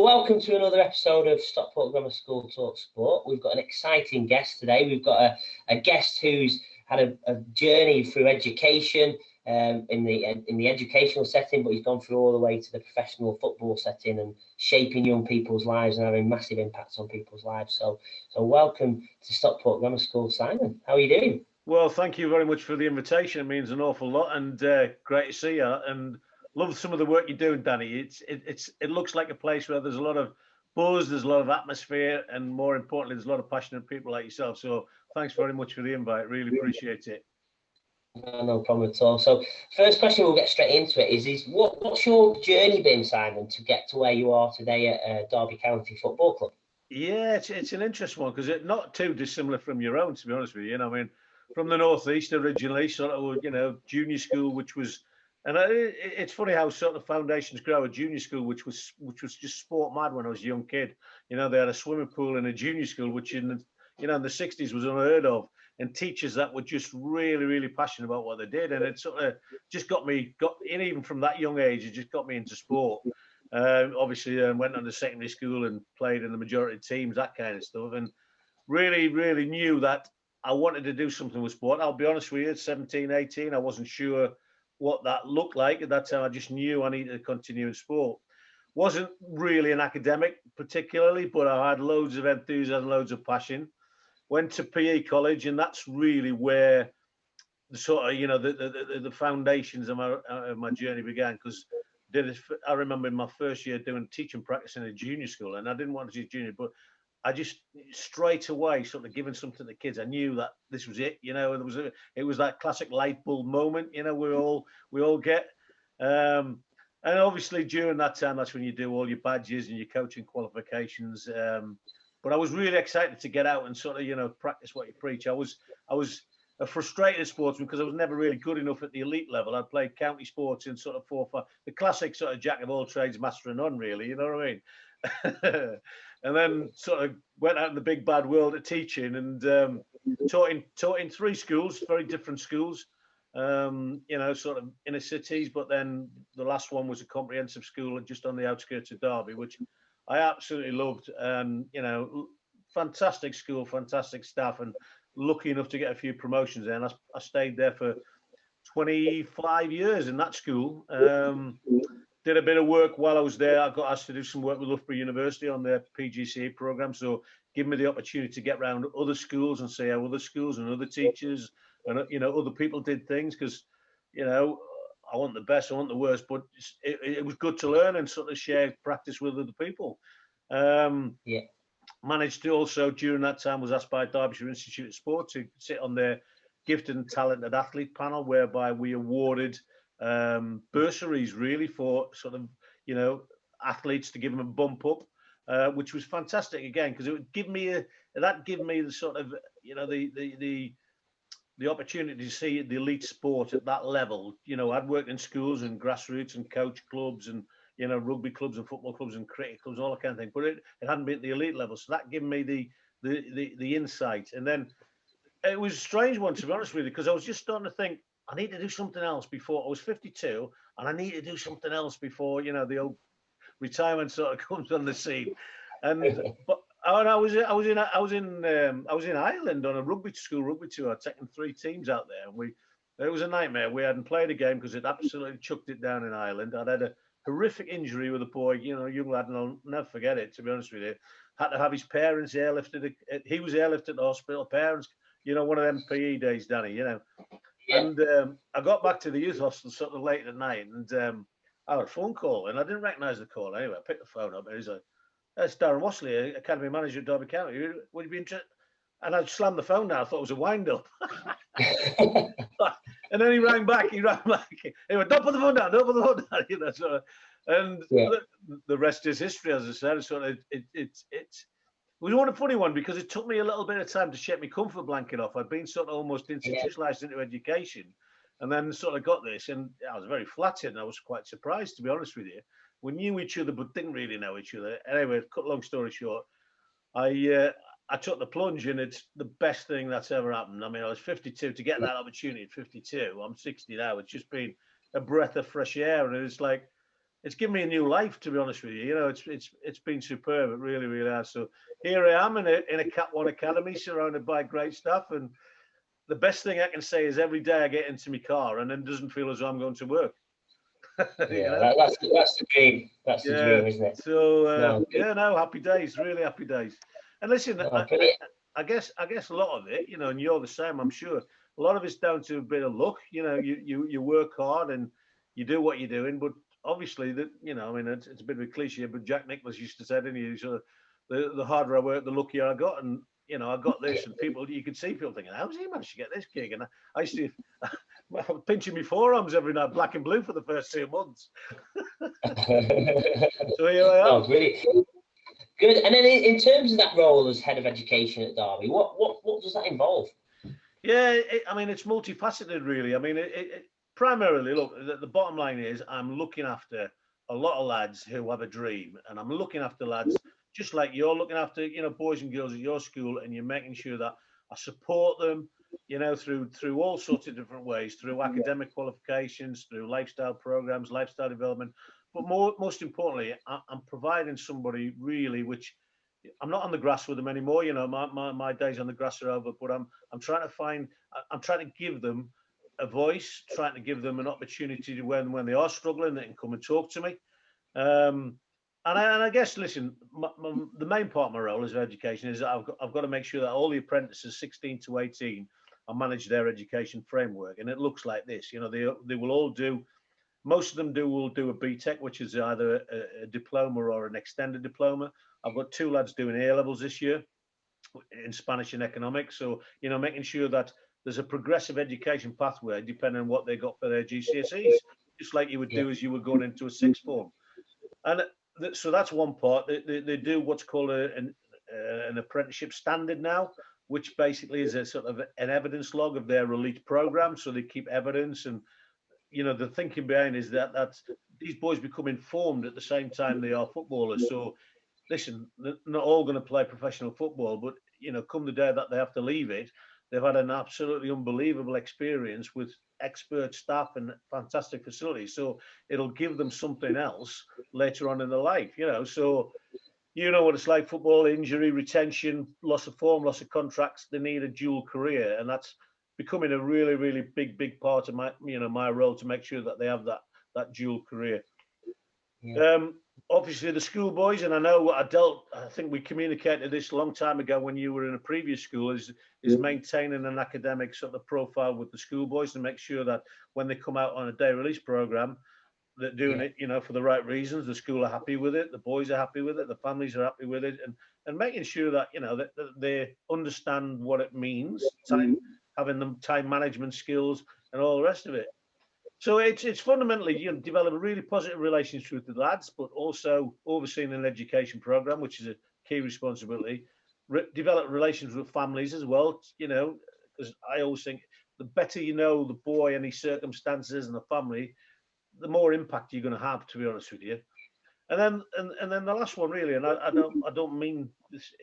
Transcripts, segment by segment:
Welcome to another episode of Stockport Grammar School Talks Sport. We've got an exciting guest today. We've got a guest who's had a journey through education in the educational setting, but he's gone through all the way to the professional football setting and shaping young people's lives and having massive impacts on people's lives. So welcome to Stockport Grammar School, Simon. How are you doing? Well, thank you very much for the invitation. It means an awful lot, and great to see you. And love some of the work you're doing, Danny. It looks like a place where there's a lot of buzz, there's a lot of atmosphere, and more importantly, there's a lot of passionate people like yourself. So thanks very much for the invite. Really appreciate it. No problem at all. So first question, we'll get straight into it, is what's your journey been, Simon, to get to where you are today at Derby County Football Club? Yeah, it's an interesting one because it's not too dissimilar from your own, to be honest with you. I mean, from the northeast originally, sort of, junior school, which was, and it's funny how sort of foundations grow. A junior school, which was just sport mad when I was a young kid. They had a swimming pool in a junior school, which in the 60s was unheard of, and teachers that were just really, really passionate about what they did, and it sort of just got in even from that young age. It just got me into sport. Obviously, went on to secondary school and played in the majority of teams, that kind of stuff, and really, really knew that I wanted to do something with sport. I'll be honest with you, at 17, 18, I wasn't sure what that looked like at that time. I just knew I needed to continue in sport. Wasn't really an academic particularly, but I had loads of enthusiasm, loads of passion. Went to PE college, and that's really where the sort of, the foundations of my journey began, because I remember in my first year doing teaching practice in a junior school, and I didn't want to teach junior, but I just straight away sort of giving something to the kids. I knew that this was it, and it was that classic light bulb moment, we all get. And obviously during that time, that's when you do all your badges and your coaching qualifications. But I was really excited to get out and sort of, practice what you preach. I was a frustrated sportsman because I was never really good enough at the elite level. I played county sports in sort of 4 or 5, the classic sort of jack of all trades, master of none, really. You know what I mean? And then sort of went out in the big bad world of teaching, and taught in 3 schools, very different schools, sort of inner cities. But then the last one was a comprehensive school just on the outskirts of Derby, which I absolutely loved. Fantastic school, fantastic staff, and lucky enough to get a few promotions there. And I stayed there for 25 years in that school. Did a bit of work while I was there. I got asked to do some work with Loughborough University on their PGCE program. So give me the opportunity to get around other schools and see how other schools and other teachers and, other people did things. Because, I want the best, I want the worst, but it was good to learn and sort of share practice with other people. Managed to also, during that time, was asked by Derbyshire Institute of Sport to sit on their gifted and talented athlete panel, whereby we awarded bursaries really for sort of, athletes to give them a bump up, which was fantastic again, because it would give me the sort of, the opportunity to see the elite sport at that level. I'd worked in schools and grassroots and coach clubs and, rugby clubs and football clubs and cricket clubs, all that kind of thing. But it hadn't been at the elite level. So that gave me the insight. And then it was a strange one, to be honest with you, because I was just starting to think, I need to do something else before I was 52, and I need to do something else before, the old retirement sort of comes on the scene. But I was in Ireland on a rugby tour, taking 3 teams out there, and it was a nightmare. We hadn't played a game because it absolutely chucked it down in Ireland. I'd had a horrific injury with a boy, young lad, and I'll never forget it, to be honest with you. Had to have his parents airlifted. He was airlifted to the hospital. Parents, one of them PE days, Danny, Yeah. And I got back to the youth hostel sort of late at night, and I had a phone call, and I didn't recognise the call anyway. I picked the phone up, and he's like, "That's Darren Wassley, Academy Manager at Derby County. Would you be interested?" And I slammed the phone down. I thought it was a wind-up. And then he rang back. He went, "Don't put the phone down. Don't put the phone down." Sort of, and the rest is history, as I said. So it was one funny one, because it took me a little bit of time to shake my comfort blanket off. I'd been sort of almost institutionalized into education, and then sort of got this, and I was very flattered, and I was quite surprised, to be honest with you. We knew each other, but didn't really know each other. Anyway, cut long story short, I took the plunge, and it's the best thing that's ever happened. I mean, I was 52 to get that opportunity at 52. I'm 60 now. It's just been a breath of fresh air, and it's like, it's given me a new life, to be honest with you. You know, it's been superb. It really, really has. So here I am in a Cat 1 academy, surrounded by great stuff. And the best thing I can say is every day I get into my car and then it doesn't feel as though I'm going to work. Yeah, You know? that's the dream. That's the Yeah. dream, isn't it? So No, yeah, no, happy days, really happy days. And listen, no, brilliant. I guess a lot of it, you know, and you're the same, I'm sure. A lot of it's down to a bit of luck. You know, you work hard and you do what you're doing, but obviously that, you know, I mean, it's a bit of a cliche, but Jack Nicklaus used to say, didn't he? So the harder I work, the luckier I got. And you know, I got this, and people, you could see people thinking, how's he managed to get this gig? And I used to pinching my forearms every night, black and blue, for the first 2 months. So here I am. No, brilliant. Good. And then in terms of that role as head of education at Derby, what does that involve? Yeah, I mean, it's multifaceted, really. I mean, primarily, look, the bottom line is I'm looking after a lot of lads who have a dream, and I'm looking after lads just like you're looking after, you know, boys and girls at your school, and you're making sure that I support them, you know, through all sorts of different ways, through academic qualifications, through lifestyle programs, lifestyle development. But most importantly, I'm providing somebody really, which I'm not on the grass with them anymore. You know, my days on the grass are over. But I'm trying to I'm trying to give them a voice, trying to give them an opportunity to when they are struggling, they can come and talk to me. And I guess, listen, the main part of my role as an education is that I've got to make sure that all the apprentices 16 to 18, I manage their education framework, and it looks like this. You know, they will all do. Most of them will do a BTEC, which is either a diploma or an extended diploma. I've got 2 lads doing A levels this year in Spanish and economics. So, you know, making sure that there's a progressive education pathway depending on what they got for their GCSEs, just like you would do as you were going into a sixth form. And so that's one part. They do what's called an apprenticeship standard now, which basically is a sort of an evidence log of their elite program. So they keep evidence, and you know, the thinking behind is that these boys become informed at the same time they are footballers. So listen, they're not all going to play professional football, but you know, come the day that they have to leave it, they've had an absolutely unbelievable experience with expert staff and fantastic facilities. So it'll give them something else later on in their life, you know. So you know what it's like: football, injury, retention, loss of form, loss of contracts. They need a dual career, and that's becoming a really, really big part of my role, to make sure that they have that dual career. Yeah. Obviously the schoolboys, and I know I think we communicated this a long time ago when you were in a previous school, is maintaining an academic sort of profile with the schoolboys to make sure that when they come out on a day release program, they're doing it, you know, for the right reasons. The school are happy with it, the boys are happy with it, the families are happy with it, and making sure that, you know, that they understand what it means, having them time management skills and all the rest of it. So it's fundamentally, you know, develop a really positive relationship with the lads, but also overseeing an education program, which is a key responsibility. Develop relations with families as well, you know, because I always think the better you know the boy and his circumstances and the family, the more impact you're going to have, to be honest with you. And then the last one, really, and I don't mean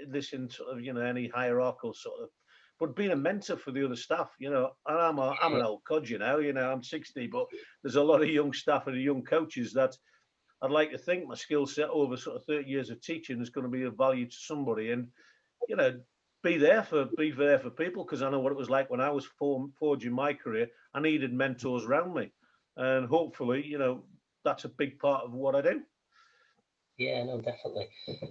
this in sort of, you know, any hierarchical sort of, but being a mentor for the other staff, you know. And I'm an old cod, you know, I'm 60, but there's a lot of young staff and young coaches that I'd like to think my skill set over sort of 30 years of teaching is going to be of value to somebody, and you know, be there for people, because I know what it was like when I was forging my career. I needed mentors around me, and hopefully, you know, that's a big part of what I do. Yeah, no, definitely.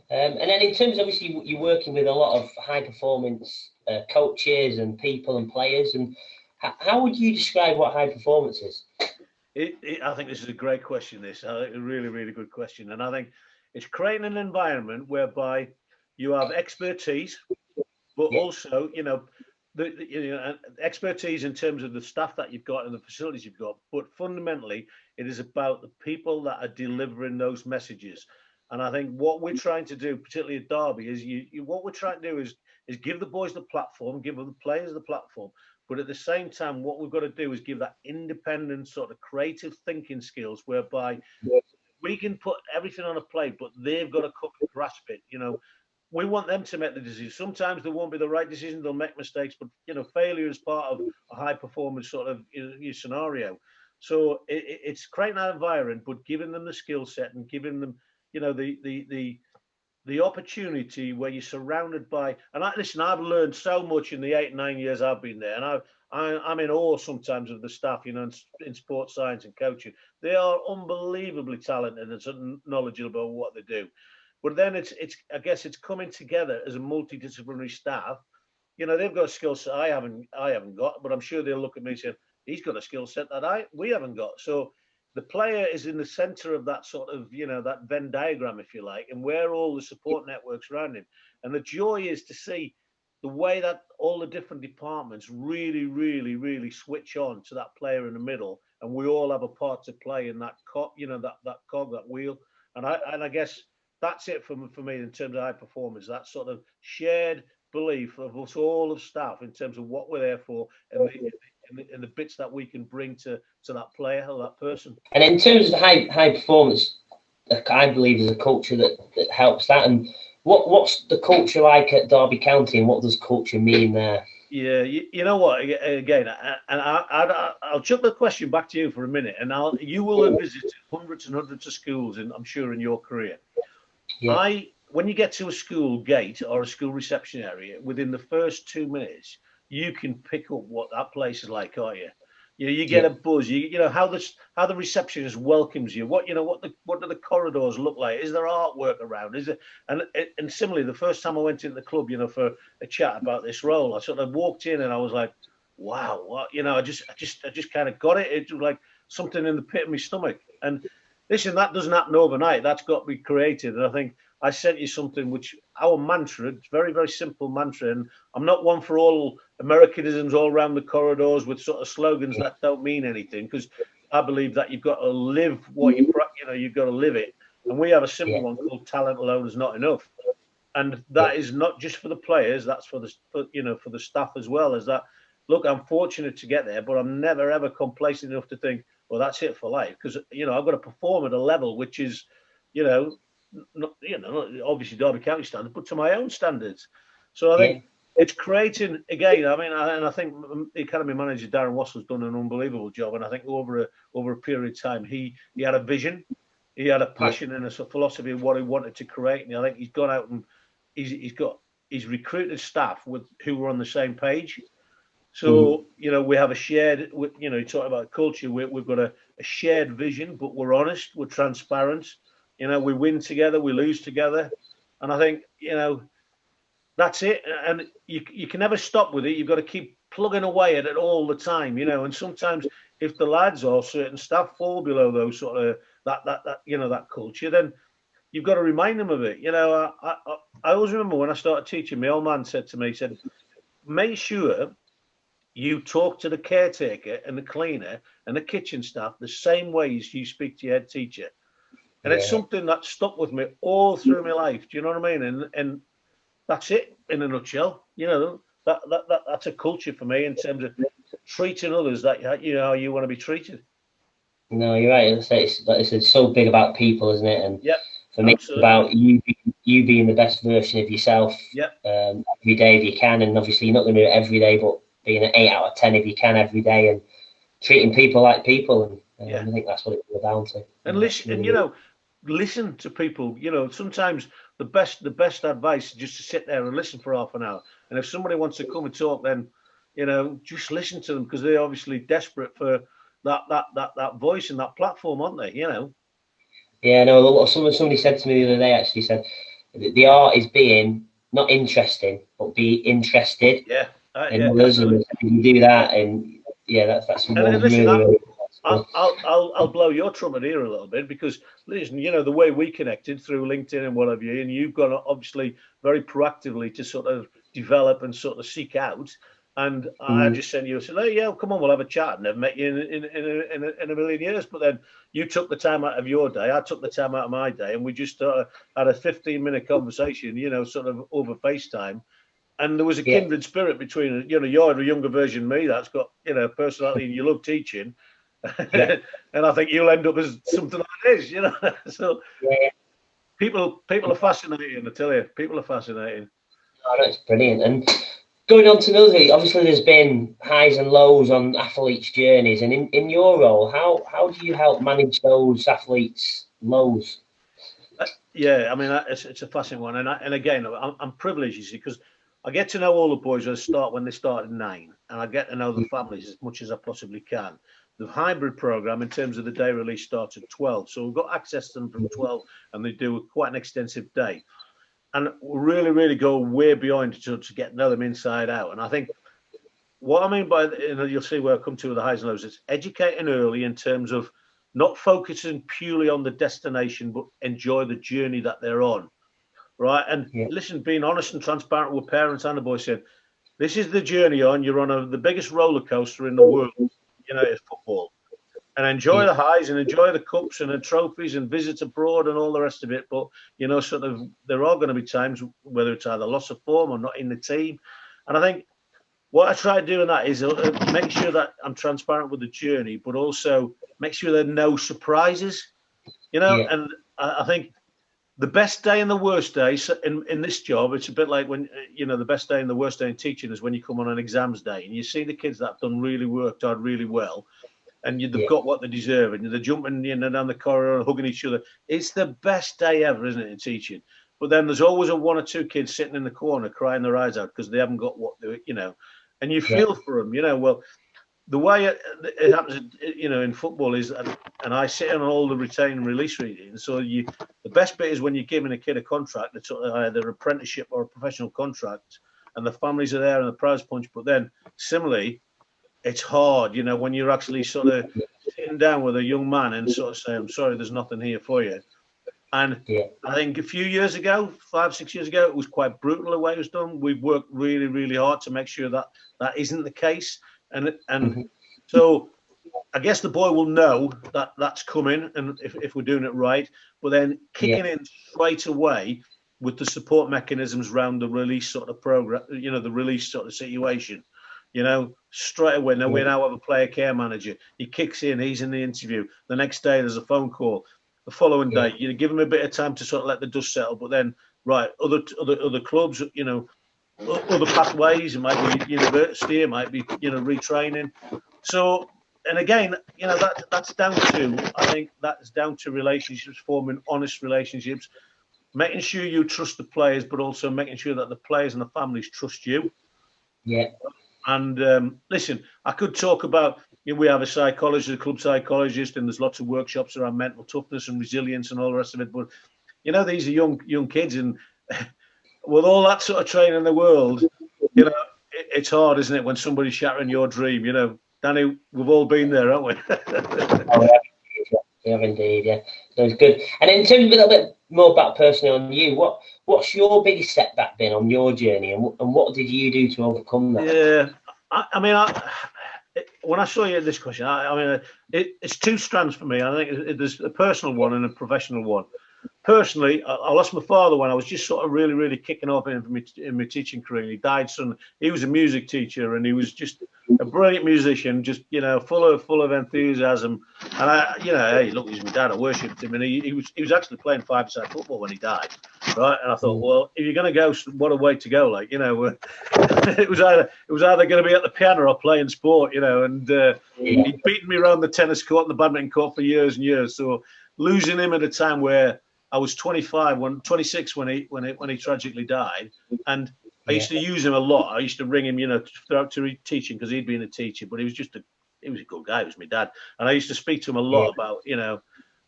And then in terms, obviously, you're working with a lot of high performance coaches and people and players. And how would you describe what high performance is? I think this is a great question. I think a really, really good question. And I think it's creating an environment whereby you have expertise, but also, you know, expertise in terms of the staff that you've got and the facilities you've got. But fundamentally, it is about the people that are delivering those messages. And I think what we're trying to do, particularly at Derby, is what we're trying to do is give the boys the platform, give the players the platform. But at the same time, what we've got to do is give that independent sort of creative thinking skills, whereby we can put everything on a plate, but they've got to come and grasp it. You know, we want them to make the decision. Sometimes they won't be the right decision; they'll make mistakes. But you know, failure is part of a high performance sort of scenario. So it's creating that environment, but giving them the skill set and giving them, you know, the opportunity where you're surrounded by. And listen, I've learned so much in the 8 or 9 years I've been there, and I'm in awe sometimes of the staff, you know, in sports science and coaching. They are unbelievably talented and knowledgeable about what they do. But then I guess it's coming together as a multidisciplinary staff. You know, they've got a skill set I haven't got, but I'm sure they'll look at me and say, he's got a skill set that we haven't got. So the player is in the center of that sort of, you know, that Venn diagram, if you like, and where all the support networks around him. And the joy is to see the way that all the different departments really, really, really switch on to that player in the middle, and we all have a part to play in that you know, that cog, that wheel. And I guess that's it for me in terms of high performance. That sort of shared belief of us all of staff in terms of what we're there for, and the bits that we can bring to that player or that person. And in terms of high performance, I believe there's a culture that helps that. And what's the culture like at Derby County, and what does culture mean there? Yeah, you know what? Again, and I'll chuck the question back to you for a minute, and you will have visited hundreds and hundreds of schools, I'm sure, in your career. Yeah. When you get to a school gate or a school reception area, within the first 2 minutes, you can pick up what that place is like, can't you? You get a buzz. You know how the receptionist welcomes you. What do the corridors look like? Is there artwork around? Is it? And similarly, the first time I went into the club, you know, for a chat about this role, I sort of walked in and I was like, wow, what? You know, I just kind of got it. It was like something in the pit of my stomach. And listen, that doesn't happen overnight. That's got to be created. And I think I sent you something which our mantra, it's very, very simple mantra. And I'm not one for all Americanisms all around the corridors with sort of slogans that don't mean anything, because I believe that you've got to live what you've got to live it. And we have a simple one called talent alone is not enough. And that is not just for the players, that's for the staff as well. As that, look, I'm fortunate to get there, but I'm never, ever complacent enough to think, well, that's it for life. Because, you know, I've got to perform at a level which is, not obviously Derby County standards, but to my own standards. So I think it's creating, again, I mean, and I think the academy manager, Darren Wassell's done an unbelievable job. And I think over a period of time, he had a vision, he had a passion and a philosophy of what he wanted to create. And I think he's gone out and he's recruited staff who were on the same page. So, you know, we have a shared, you know, you talk about culture, we've got a shared vision, but we're honest, we're transparent. You know, we win together, we lose together. And I think, you know, that's it. And you can never stop with it. You've got to keep plugging away at it all the time, you know. And sometimes if the lads or certain staff fall below those sort of that culture, then you've got to remind them of it. You know, I always remember when I started teaching, my old man said to me, he said, make sure you talk to the caretaker and the cleaner and the kitchen staff the same ways you speak to your head teacher. And it's something that stuck with me all through my life. Do you know what I mean? And that's it in a nutshell. You know, that's a culture for me in terms of treating others that you know how you want to be treated. No, you're right. It's so big about people, isn't it? And for me, absolutely. It's about you being the best version of yourself every day if you can. And obviously, you're not going to do it every day, but being an 8 out of 10 if you can every day, and treating people like people. And I think that's what it comes down to. And listen, and you know, listen to people. You know, sometimes the best advice is just to sit there and listen for half an hour. And if somebody wants to come and talk, then you know, just listen to them, because they're obviously desperate for that voice and that platform, aren't they? You know. Yeah, no. Somebody said to me the other day. Actually, said the art is being not interesting, but be interested. Yeah. In others, and if you do that, and that's really. I'll blow your trumpet here a little bit, because listen, you know, the way we connected through LinkedIn and whatever, and you've gone obviously very proactively to sort of develop and sort of seek out. And I just sent you and said, "Hey, come on, we'll have a chat." Never met you in a million years, but then you took the time out of your day, I took the time out of my day, and we just had a 15-minute conversation, you know, sort of over FaceTime. And there was a kindred spirit between, you know, you're a younger version of me that's got, you know, personality, and you love teaching. And I think you'll end up as something like this, you know. So people are fascinating, I tell you. People are fascinating. Oh, that's brilliant. And going on to another thing, obviously there's been highs and lows on athletes' journeys, and in your role, how do you help manage those athletes' lows? Yeah, I mean, it's a fascinating one, and again, I'm privileged, you see, because I get to know all the boys when they start at 9, and I get to know the families as much as I possibly can. The hybrid program, in terms of the day release, starts at 12, so we've got access to them from 12, and they do quite an extensive day, and we really go way beyond to get to know them inside out. And I think what I mean by, you'll see where I come to with the highs and lows, it's educating early in terms of not focusing purely on the destination, but enjoy the journey that they're on, right? And listen, being honest and transparent with parents and the boys, saying, this is the journey you're on the biggest roller coaster in the world, it's football. And enjoy the highs and enjoy the cups and the trophies and visits abroad and all the rest of it. But, sort of, there are going to be times, whether it's either loss of form or not in the team. And I think what I try to do in that is make sure that I'm transparent with the journey, but also make sure there are no surprises, And I think the best day and the worst day in this job, it's a bit like when, the best day and the worst day in teaching is when you come on an exams day and you see the kids that have done worked hard really well, and they've got what they deserve, and they're jumping down the corridor and hugging each other. It's the best day ever, isn't it, in teaching? But then there's always one or two kids sitting in the corner crying their eyes out because they haven't got what they, and you feel for them, Well, the way it happens, in football is, and I sit on all the retain and release readings. So the best bit is when you're giving a kid a contract, that's either an apprenticeship or a professional contract, and the families are there and the prize punch. But then similarly, it's hard, when you're actually sort of sitting down with a young man and sort of saying, I'm sorry, there's nothing here for you. And I think a few years ago, 5-6 years ago, it was quite brutal the way it was done. We've worked really hard to make sure that that isn't the case. And so I guess the boy will know that that's coming, and if we're doing it right, but then kicking in straight away with the support mechanisms around the release sort of program, the release sort of situation. Straight away. Now we now have a player care manager. He kicks in, he's in the interview. The next day there's a phone call. The following day, give him a bit of time to sort of let the dust settle. But then, right, other clubs, other pathways. It might be university. It might be retraining. So, and again, that's down to, I think that's down to relationships, forming honest relationships, making sure you trust the players, but also making sure that the players and the families trust you. Yeah. And listen, I could talk about, we have a psychologist, a club psychologist, and there's lots of workshops around mental toughness and resilience and all the rest of it. But, these are young kids, and with all that sort of training in the world, it's hard, isn't it, when somebody's shattering your dream, Danny, we've all been there, haven't we? We have indeed, yeah. So it's good. And in terms of a little bit more about personally on you, what's your biggest setback been on your journey, and what did you do to overcome that? Yeah, I mean, when I saw you this question, it's two strands for me. I think there's a personal one and a professional one. Personally, I lost my father when I was just sort of really kicking off in my teaching career. He died suddenly. He was a music teacher, and he was just a brilliant musician, just full of enthusiasm. And hey, look, he's my dad. I worshipped him, and he was actually playing 5-a-side football when he died, right? And I thought, well, if you're going to go, what a way to go! Like, it was either going to be at the piano or playing sport, And he'd beaten me around the tennis court and the badminton court for years and years. So losing him at a time where I was 26 when he tragically died, and I used to use him a lot. I used to ring him, throughout to teaching, because he'd been a teacher, but he was a good guy. He was my dad, and I used to speak to him a lot about,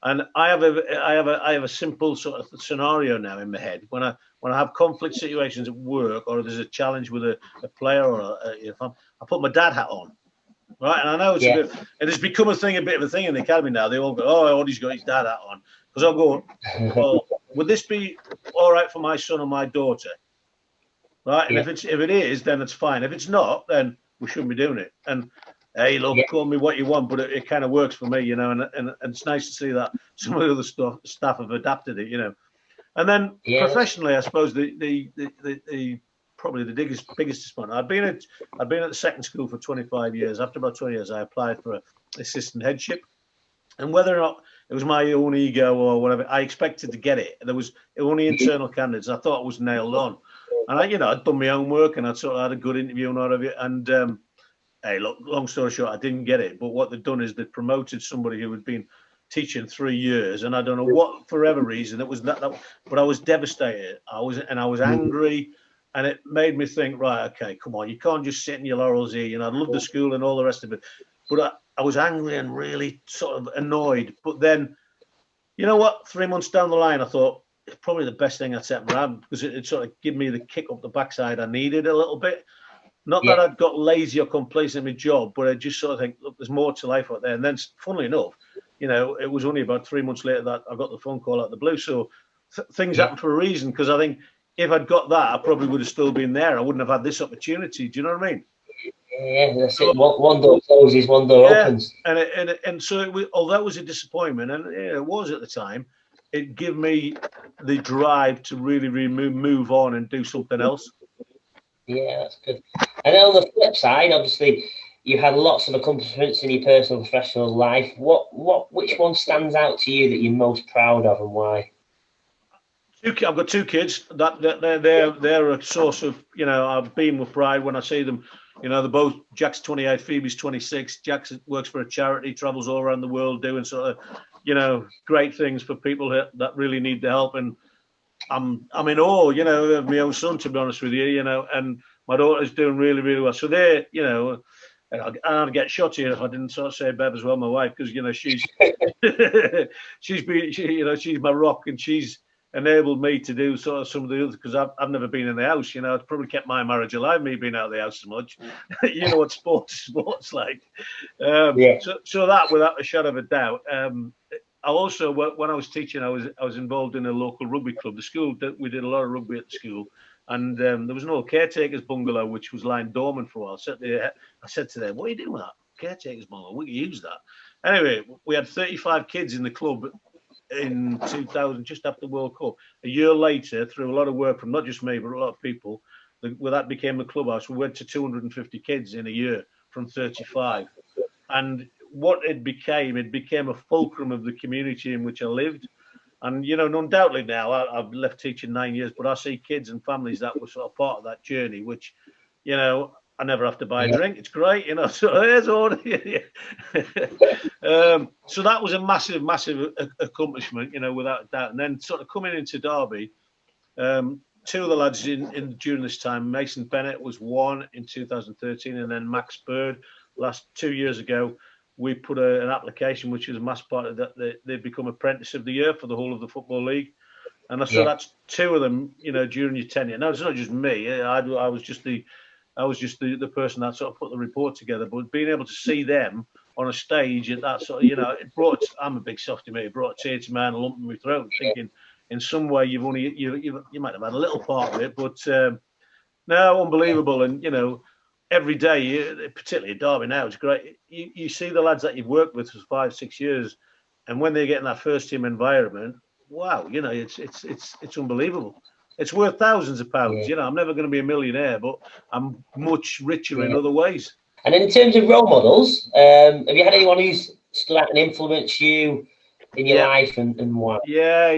And I have a simple sort of scenario now in my head when I have conflict situations at work, or there's a challenge with a player, or I put my dad hat on. Right, and I know it's a bit, and it's become a bit of a thing in the academy now. They all go, "Oh, he's got his dad hat on." Because I'll go, well, would this be all right for my son or my daughter? Right, and if it is, then it's fine. If it's not, then we shouldn't be doing it. And hey, look, call me what you want, but it kind of works for me, And it's nice to see that some of the other staff have adapted it, And then professionally, I suppose the probably the biggest disappointment. I've been at the second school for 25 years. After about 20 years, I applied for assistant headship, and whether or not it was my own ego or whatever, I expected to get it. There was only internal candidates. I thought it was nailed on, And I'd done my own work, and I'd sort of had a good interview and all of it. And hey, look, long story short, I didn't get it. But what they'd done is they promoted somebody who had been teaching 3 years, and I don't know what, for whatever reason, it was that but I was devastated. I was angry, and it made me think, right, okay, come on, you can't just sit in your laurels here. I love the school and all the rest of it, but I was angry and really sort of annoyed. But then, you know what? 3 months down the line, I thought it's probably the best thing I'd set around, because it sort of gave me the kick up the backside I needed a little bit. Not that I'd got lazy or complacent in my job, but I just sort of think, look, there's more to life out there. And then, funnily enough, it was only about 3 months later that I got the phone call out of the blue. So things happen for a reason, because I think if I'd got that, I probably would have still been there. I wouldn't have had this opportunity. Do you know what I mean? Yeah, that's it. One door closes, one door opens. And so although it was a disappointment, and it was at the time, it gave me the drive to really move on and do something else. Yeah, that's good. And then on the flip side, obviously, you had lots of accomplishments in your personal and professional life. Which one stands out to you that you're most proud of, and why? I've got 2 kids. They're a source of, I've been with pride when I see them. They're both, Jack's 28, Phoebe's 26. Jack works for a charity, travels all around the world doing sort of, great things for people that really need the help. And I'm in awe, of my own son, to be honest with you, and my daughter's doing really, really well. So they're, and I'd get shot here if I didn't sort of say Bev as well, my wife, because she's she's my rock, and she's enabled me to do sort of some of the others, because I've never been in the house. It's probably kept my marriage alive, me being out of the house so much. You know what sport's like. So that, without a shadow of a doubt. I also, when I was teaching, I was involved in a local rugby club. The school, we did a lot of rugby at the school, and there was an old caretaker's bungalow which was lying dormant for a while. I said to them, "What are you doing with that caretaker's bungalow? We can use that." Anyway, we had 35 kids in the club in 2000, just after the World Cup. A year later, through a lot of work from not just me but a lot of people, that became a clubhouse. We went to 250 kids in a year from 35, and what it became a fulcrum of the community in which I lived. And, undoubtedly now, I've left teaching 9 years, but I see kids and families that were sort of part of that journey, which, I never have to buy a drink. It's great, so there's all. So that was a massive, massive accomplishment, without a doubt. And then sort of coming into Derby, 2 of the lads during this time, Mason Bennett was one in 2013, and then Max Bird last 2 years ago. We put an application, which is a mass part of that. They've become Apprentice of the Year for the whole of the Football League. And so that's 2 of them, during your tenure. Now, it's not just me. I was just the person that sort of put the report together. But being able to see them on a stage at that sort of, it brought, I'm a big softy, mate. It brought a tear to my eye and a lump in my throat, thinking in some way you might have had a little part of it. But no, unbelievable. And, every day, particularly at Derby now, it's great. You see the lads that you've worked with for 5-6 years, and when they get in that first team environment, wow, it's unbelievable. It's worth thousands of pounds. I'm never going to be a millionaire, but I'm much richer in other ways. And in terms of role models, have you had anyone who's stood out and influenced you in your life, and why? Yeah.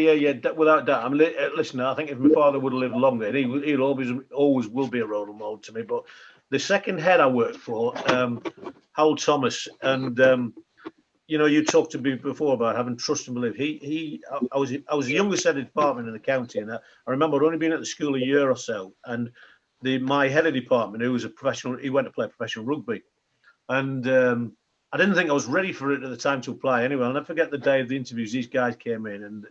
Without doubt. Listen, I think if my father would have lived longer, he'll always will be a role model to me. But the second head I worked for, Harold Thomas, and you talked to me before about having trust and belief. I was the youngest head of department in the county, and I remember I'd only been at the school a year or so, and my head of department, who was a professional, he went to play professional rugby, and I didn't think I was ready for it at the time to apply. Anyway, I'll never forget the day of the interviews. These guys came in, and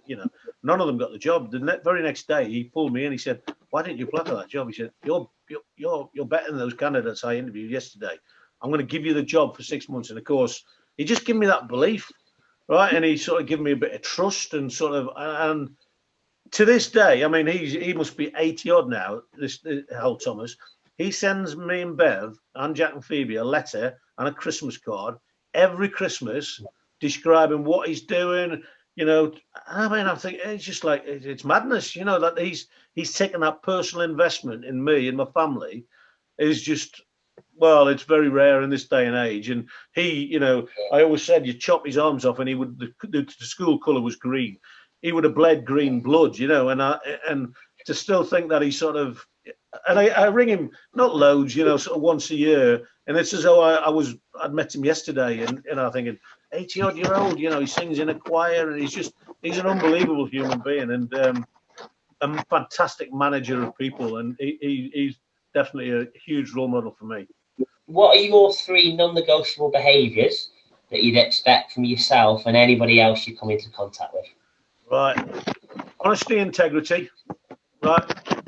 none of them got the job. The very next day, he pulled me in. He said, "Why didn't you apply for that job?" He said, "You're better than those candidates I interviewed yesterday. I'm going to give you the job for 6 months." And of course, he just gave me that belief, right? And he sort of gave me a bit of trust, and and to this day, I mean, he must be 80 odd now. This Harold Thomas. He sends me and Bev and Jack and Phoebe a letter and a Christmas card every Christmas describing what he's doing. I mean, I think it's just like, it's madness, that he's taken that personal investment in me and my family is just, well, it's very rare in this day and age. And he, I always said, you chop his arms off and he would, the school colour was green. He would have bled green blood, and to still think that he sort of, and I ring him, not loads, you know, sort of once a year, and it's as though I'd met him yesterday, and I'm thinking, 80-odd-year-old, you know, he sings in a choir, and he's an unbelievable human being, and a fantastic manager of people, and he's definitely a huge role model for me. What are your 3 non-negotiable behaviours that you'd expect from yourself and anybody else you come into contact with? Right, honesty, integrity. Right,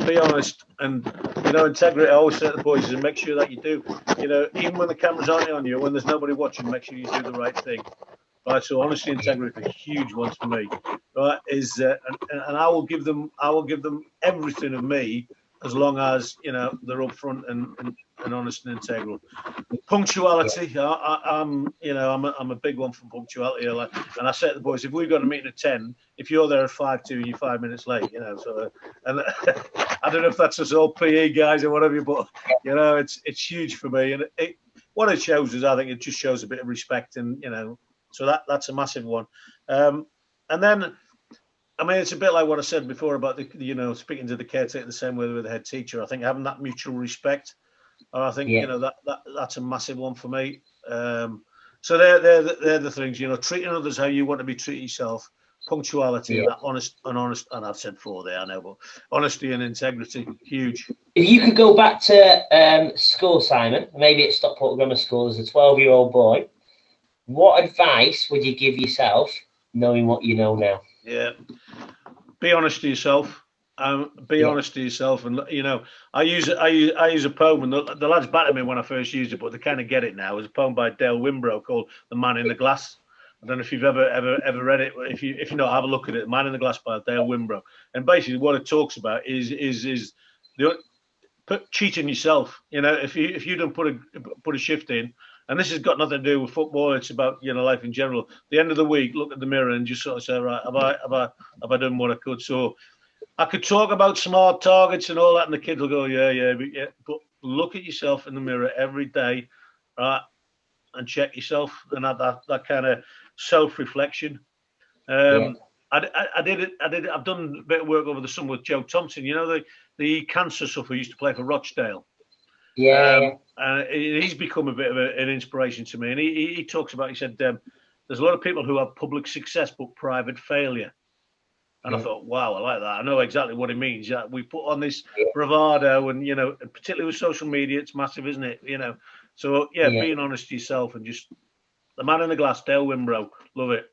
be honest, and you know, integrity. I always say to the boys, is make sure that you do, you know, even when the cameras aren't on you, when there's nobody watching, make sure you do the right thing. Right, so honesty, integrity, are huge ones for me. Right, is and I will give them everything of me, as long as, you know, they're upfront and honest and integral. Punctuality, I'm a big one for punctuality. And I say to the boys, if we've got a meeting at 10, if you're there at 5:02, you're 5 minutes late. You know, so and I don't know if that's us all PE guys or whatever, but you know, it's huge for me. And what it shows is, I think it just shows a bit of respect, and you know, so that's a massive one. And then, I mean, it's a bit like what I said before about you know, speaking to the caretaker the same way with the head teacher. I think having that mutual respect. I think you know, that's a massive one for me. So they're the things, you know, treating others how you want to be treated yourself, punctuality, and that honest, and I've said 4 there, I know, but honesty and integrity, huge. If you could go back to school, Simon, maybe at Stockport Grammar School as a 12-year-old boy, what advice would you give yourself, knowing what you know now? Yeah, be honest to yourself. Be honest to yourself, and you know, I use a poem, and the lads battered me when I first used it, but they kind of get it now. It's a poem by Dale Wimbrough called "The Man in the Glass." I don't know if you've ever read it. If you not, have a look at it. "The Man in the Glass" by Dale Wimbrough, and basically what it talks about is cheating yourself. You know, if you don't put a shift in. And this has got nothing to do with football. It's about, you know, life in general. At the end of the week, look at the mirror and just sort of say, right, have I done what I could? So I could talk about smart targets and all that, and the kids will go, yeah. But look at yourself in the mirror every day, right, and check yourself, and have that kind of self-reflection. I've done a bit of work over the summer with Joe Thompson. You know, the cancer sufferer who used to play for Rochdale. He's become a bit of an inspiration to me. And he talks about, he said, there's a lot of people who have public success but private failure. And I thought, wow, I like that. I know exactly what it means. Yeah, we put on this bravado, and, you know, particularly with social media, it's massive, isn't it? You know, so being honest to yourself, and just The Man in the Glass, Dale Wimbrough, love it.